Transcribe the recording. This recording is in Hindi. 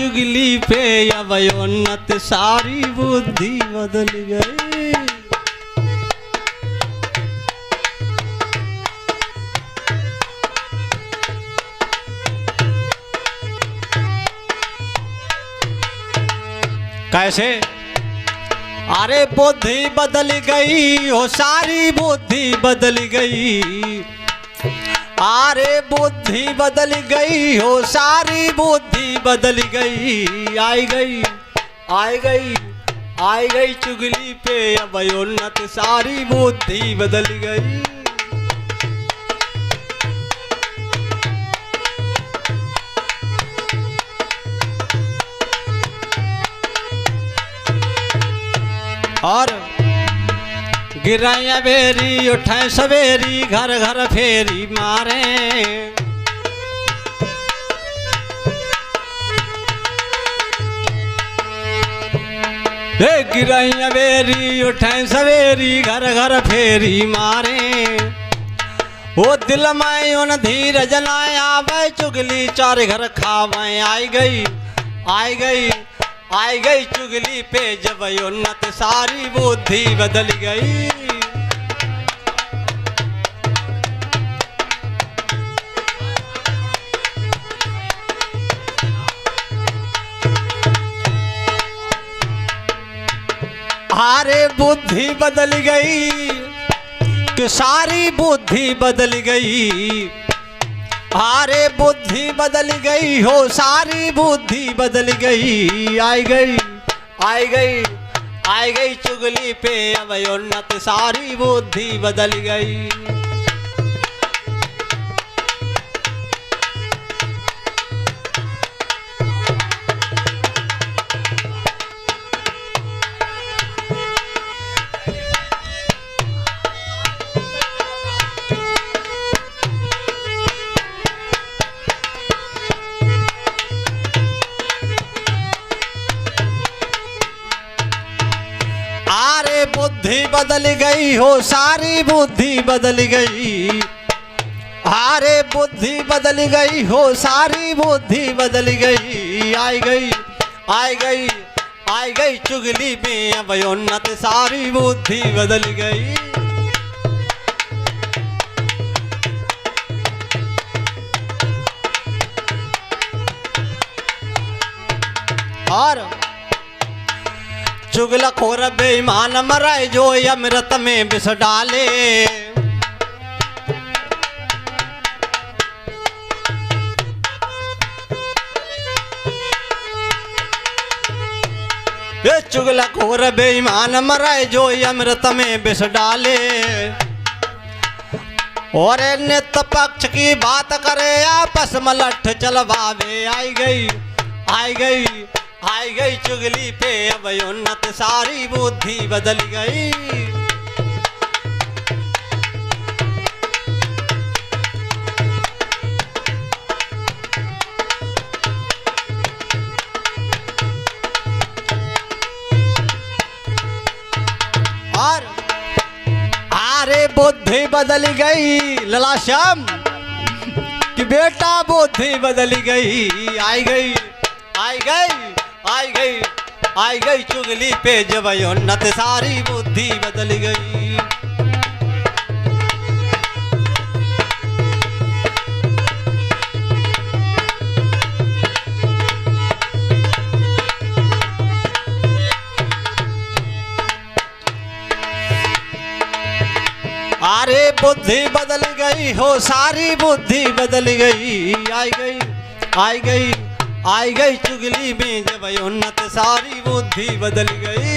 चुगली पे अब उन्नत सारी बुद्धि बदल गई। कैसे? अरे बुद्धि बदल गई हो, सारी बुद्धि बदल गई। अरे बुद्धि बदल गई हो, सारी बुद्धि बदल गई। आई गई आई गई आई गई चुगली पे अब उन्नत सारी बुद्धि बदल गई। और गिराया बेरी उठे सवेरी, घर घर फेरी मारे। गिराया बेरी उठे सवेरी, घर घर फेरी मारे। वो दिल में उन धीरज लाया वे चुगली चार घर खावे। आई गई आई गई आई गई चुगली पे जब उन्नत सारी बुद्धि बदल गई। अरे बुद्धि बदल गई कि सारी बुद्धि बदल गई। अरे बुद्धि बदल गई हो, सारी बुद्धि बदल गई। आई गई आई गई आई गई चुगली पे अब उन्नत सारी बुद्धि बदल गई। बुद्धि बदल गई हो, सारी बुद्धि बदल गई। अरे बुद्धि बदल गई हो, सारी बुद्धि बदल गई। आई गई आई गई आई गई चुगली में अब उन्नत सारी बुद्धि बदल गई। और चुगलखोर बेईमान मराए जो अमृत में विष डाले। ये चुगलखोर बेईमान मराए जो अमृत में विष डाले। और नित पक्ष की बात करे आपस में लठ चलवावे। आई गई आई गई आई गई चुगली पे अब उन्नत सारी बुद्धि बदल गई। और अरे बुद्धि बदल गई लला श्याम कि बेटा बुद्धि बदल गई। आई गई आई गई आई गई आई गई चुगली पे जब उन्नत सारी बुद्धि बदल गई। अरे बुद्धि बदल गई हो, सारी बुद्धि बदल गई। आई गई आई गई आई गई चुगली में जब उन्नत सारी बुद्धि बदल गई।